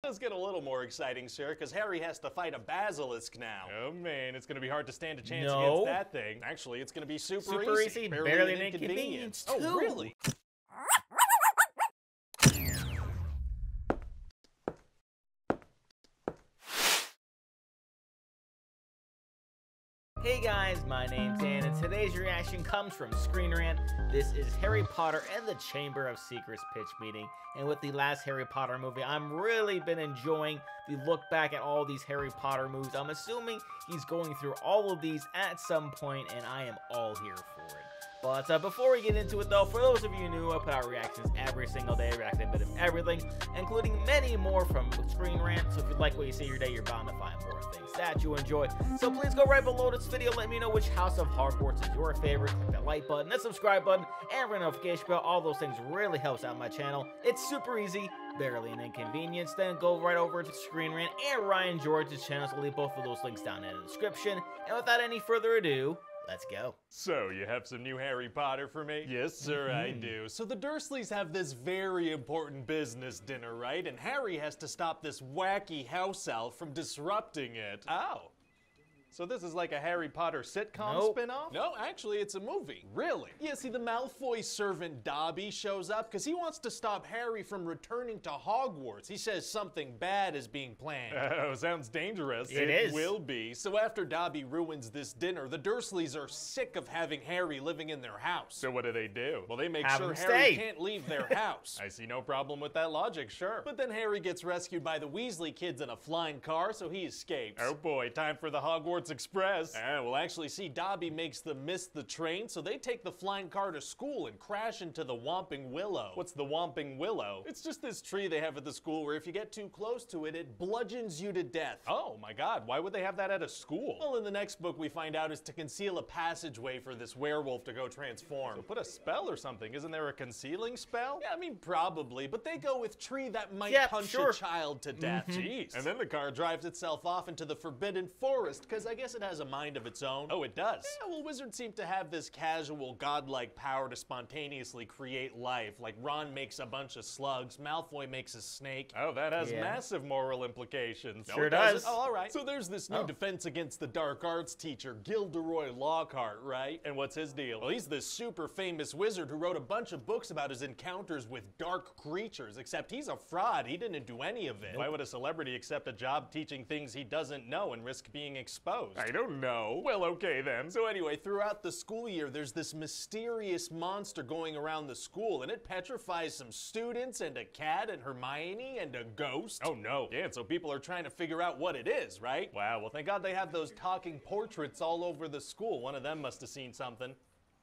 does get a little more exciting, sir, because Harry has to fight a basilisk now. Oh man, it's gonna be hard to stand a chance against that thing. Actually, it's gonna be super easy. Barely an inconvenience. Oh, really? Hey guys, my name's Dan, and today's reaction comes from Screen Rant. This is Harry Potter and the Chamber of Secrets pitch meeting. And with the last Harry Potter movie, I'm really been enjoying the look back at all these Harry Potter movies. I'm assuming he's going through all of these at some point, and I am all here for it. But before we get into it though, for those of you new, I put out reactions every single day, reacting a bit of everything, including many more from Screen Rant. So if you like what you see your day, you're bound to find more things that you enjoy. So please go right below this video, let me know which house of Hogwarts is your favorite. Click that like button, that subscribe button, and ring the notification bell. All those things really helps out my channel. It's super easy, barely an inconvenience. Then go right over to Screen Rant and Ryan George's channels. I'll leave both of those links down in the description. And without any further ado, let's go. So, you have some new Harry Potter for me? Yes, sir, I do. So the Dursleys have this very important business dinner, right? And Harry has to stop this wacky house elf from disrupting it. Oh. So this is like a Harry Potter sitcom spin-off? No, actually, it's a movie. Really? Yeah, see, the Malfoy servant Dobby shows up because he wants to stop Harry from returning to Hogwarts. He says something bad is being planned. Oh, sounds dangerous. It will be. So after Dobby ruins this dinner, the Dursleys are sick of having Harry living in their house. So what do? Well, they make sure Harry can't leave their house. I see no problem with that logic, sure. But then Harry gets rescued by the Weasley kids in a flying car, so he escapes. Oh boy, time for the Hogwarts Express. Well, actually, see, Dobby makes them miss the train, so they take the flying car to school and crash into the Whomping Willow. What's the Whomping Willow? It's just this tree they have at the school where if you get too close to it, it bludgeons you to death. Oh my god, why would they have that at a school? Well, in the next book we find out is to conceal a passageway for this werewolf to go transform. So put a spell or something. Isn't there a concealing spell? Yeah, I mean, probably, but they go with tree that might punch a child to death. Jeez. And then the car drives itself off into the Forbidden Forest, because I guess it has a mind of its own. Oh, it does? Yeah, well, wizards seem to have this casual, godlike power to spontaneously create life. Like Ron makes a bunch of slugs, Malfoy makes a snake. Oh, that has massive moral implications. Sure does. Oh, all right. So there's this new defense against the dark arts teacher, Gilderoy Lockhart, right? And what's his deal? Well, he's this super famous wizard who wrote a bunch of books about his encounters with dark creatures, except he's a fraud. He didn't do any of it. Why would a celebrity accept a job teaching things he doesn't know and risk being exposed? I don't know. Well, okay then. So anyway, throughout the school year, there's this mysterious monster going around the school, and it petrifies some students and a cat and Hermione and a ghost. Oh no. Yeah, and so people are trying to figure out what it is, right? Wow, well thank God they have those talking portraits all over the school. One of them must have seen something.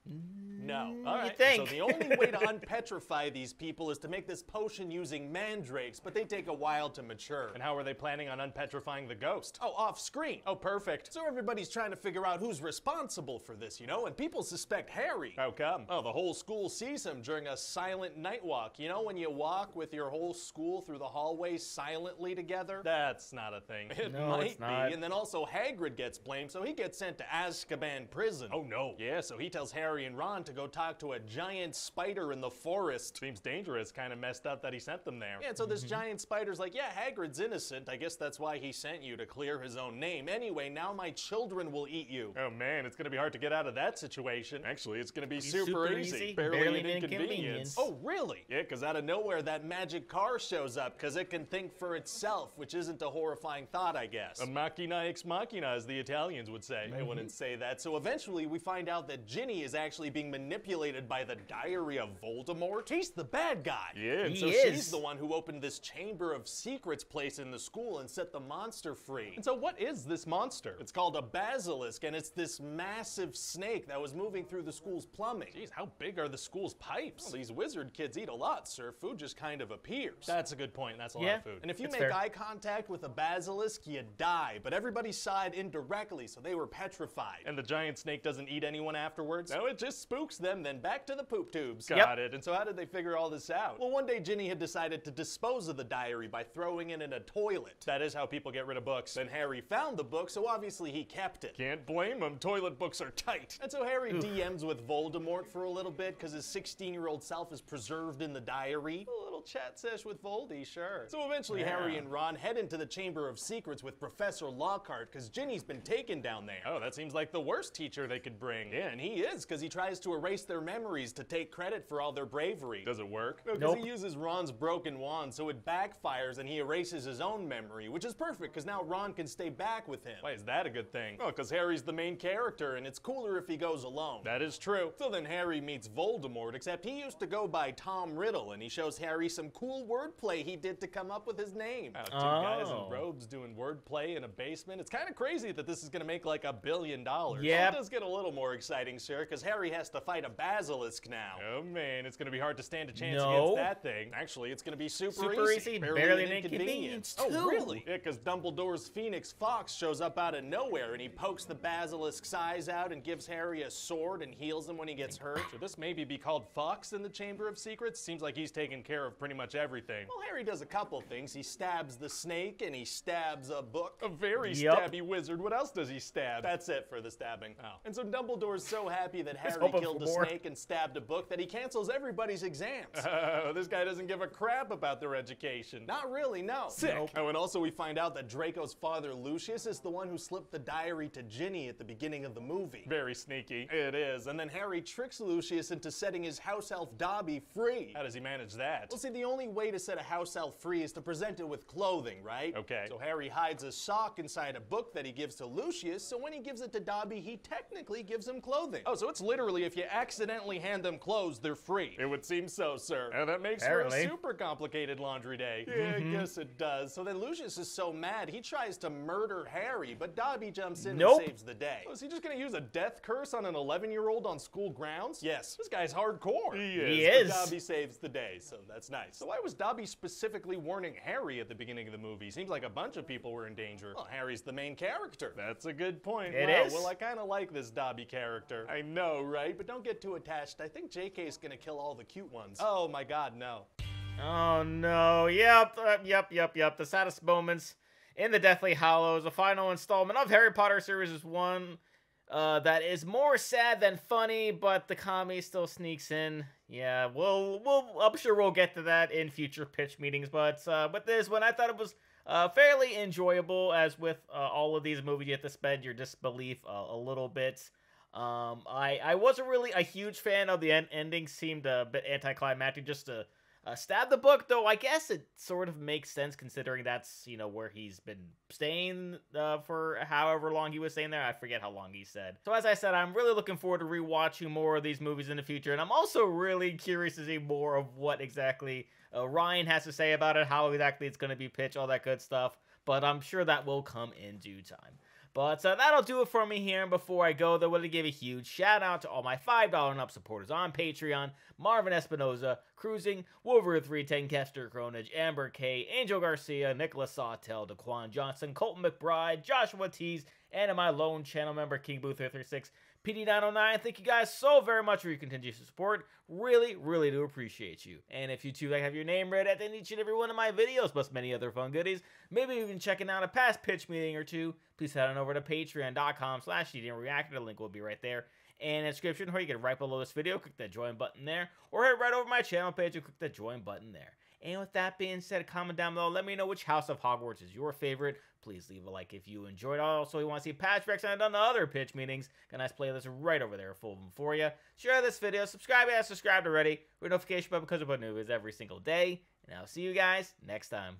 No. All right. So the only way to unpetrify these people is to make this potion using mandrakes, but they take a while to mature. And how are they planning on unpetrifying the ghost? Oh, off screen. Oh, perfect. So everybody's trying to figure out who's responsible for this, you know, and people suspect Harry. How come? Oh, the whole school sees him during a silent night walk. You know, when you walk with your whole school through the hallways silently together? That's not a thing. It might be. And then also Hagrid gets blamed, so he gets sent to Azkaban prison. Oh no. Yeah, so he tells Harry and Ron to go talk to a giant spider in the forest. Seems dangerous, kind of messed up that he sent them there. Yeah, and so this giant spider's like, yeah, Hagrid's innocent. I guess that's why he sent you, to clear his own name. Anyway, now my children will eat you. Oh man, it's gonna be hard to get out of that situation. Actually, it's gonna be super easy. Barely an inconvenience. Oh, really? Yeah, because out of nowhere, that magic car shows up, because it can think for itself, which isn't a horrifying thought, I guess. A machina ex machina, as the Italians would say. They wouldn't say that. So eventually, we find out that Ginny is actually being manipulated by the diary of Voldemort. He's the bad guy. Yeah, and so she's the one who opened this Chamber of Secrets place in the school and set the monster free. And so what is this monster? It's called a basilisk, and it's this massive snake that was moving through the school's plumbing. Jeez, how big are the school's pipes? Well, these wizard kids eat a lot, sir. Food just kind of appears. That's a good point. That's a lot of food. And if you make eye contact with a basilisk, you die. But everybody saw it indirectly, so they were petrified. And the giant snake doesn't eat anyone afterwards? No, it just spooks them, then back to the poop tubes. Got it. And so how did they figure all this out? Well, one day Ginny had decided to dispose of the diary by throwing it in a toilet. That is how people get rid of books. Then Harry found the book, so obviously he kept it. Can't blame him. Toilet books are tight. And so Harry DMs with Voldemort for a little bit because his 16-year-old self is preserved in the diary. A little chat sesh with Voldy, sure. So eventually Harry and Ron head into the Chamber of Secrets with Professor Lockhart because Ginny's been taken down there. Oh, that seems like the worst teacher they could bring. Yeah, and he is, because he tries to erase their memories to take credit for all their bravery. Does it work? No, because he uses Ron's broken wand, so it backfires and he erases his own memory, which is perfect because now Ron can stay back with him. Why is that a good thing? Oh, because Harry's the main character and it's cooler if he goes alone. That is true. So then Harry meets Voldemort, except he used to go by Tom Riddle, and he shows Harry some cool wordplay he did to come up with his name. Two guys in robes doing wordplay in a basement. It's kind of crazy that this is going to make like $1 billion. Yeah. It does get a little more exciting, sir, because Harry has to fight a basilisk now. Oh man, it's going to be hard to stand a chance against that thing. Actually, it's going to be super easy. Barely an inconvenience. Oh, really? Yeah, because Dumbledore's Phoenix Fox shows up out of nowhere, and he pokes the basilisk's eyes out and gives Harry a sword and heals him when he gets hurt. Should this maybe be called Fox in the Chamber of Secrets? Seems like he's taking care of pretty much everything. Well, Harry does a couple things. He stabs the snake, and he stabs a book. A very stabby wizard. What else does he stab? That's it for the stabbing. Oh. And so Dumbledore's so happy that Harry killed the snake and stabbed a book that he cancels everybody's exams. This guy doesn't give a crap about their education. Not really, no. Sick. Nope. Oh, and also we find out that Draco's father, Lucius, is the one who slipped the diary to Ginny at the beginning of the movie. Very sneaky. It is. And then Harry tricks Lucius into setting his house elf Dobby free. How does he manage that? Well, see, the only way to set a house elf free is to present it with clothing, right? Okay. So Harry hides a sock inside a book that he gives to Lucius, so when he gives it to Dobby, he technically gives him clothing. Oh, so it's literally if you accidentally hand them clothes, they're free. It would seem so, sir. And that makes for a super complicated laundry day. Yeah, I guess it does. So then Lucius is so mad, he tries to murder Harry, but Dobby jumps in and saves the day. Oh, is he just gonna use a death curse on an 11-year-old on school grounds? Yes. This guy's hardcore. He is. But Dobby saves the day, so that's nice. So why was Dobby specifically warning Harry at the beginning of the movie? Seems like a bunch of people were in danger. Well, Harry's the main character. That's a good point. It is. Well, I kind of like this Dobby character. I know, right? But don't get too attached. I think JK's gonna kill all the cute ones. Oh my god, no. Oh no, yep. The saddest moments in the Deathly Hallows, the final installment of Harry Potter series is one that is more sad than funny, but the comedy still sneaks in. Yeah, I'm sure we'll get to that in future pitch meetings, but with this one, I thought it was fairly enjoyable, as with all of these movies, you have to suspend your disbelief a little bit. I wasn't really a huge fan of the ending. Seemed a bit anticlimactic just to stab the book, though I guess it sort of makes sense considering that's, you know, where he's been staying for however long he was staying there. I forget how long he said. So as I said, I'm really looking forward to rewatching more of these movies in the future, and I'm also really curious to see more of what exactly Ryan has to say about it, how exactly it's going to be pitched, all that good stuff, but I'm sure that will come in due time. But that'll do it for me here. And before I go, though, I want to give a huge shout out to all my $5 and up supporters on Patreon: Marvin Espinoza, Cruising, Wolverine 310, Kester Cronage, Amber K, Angel Garcia, Nicholas Sawtell, Daquan Johnson, Colton McBride, Joshua Tees, and my lone channel member, King Boo 336, PD909. Thank you guys so very much for your continued support. Really, really do appreciate you. And if you too like have your name read at each and every one of my videos, plus many other fun goodies, maybe even checking out a past pitch meeting or two, please head on over to patreon.com/Reactor. The link will be right there in the description, or you can right below this video, click that join button there, or head right over my channel page and click the join button there. And with that being said, comment down below. Let me know which House of Hogwarts is your favorite. Please leave a like if you enjoyed. Also, you want to see patch recs and I've done the other pitch meetings. Got a nice playlist right over there full of them for you. Share this video. Subscribe if you haven't subscribed already. With notification bell because I put new videos every single day. And I'll see you guys next time.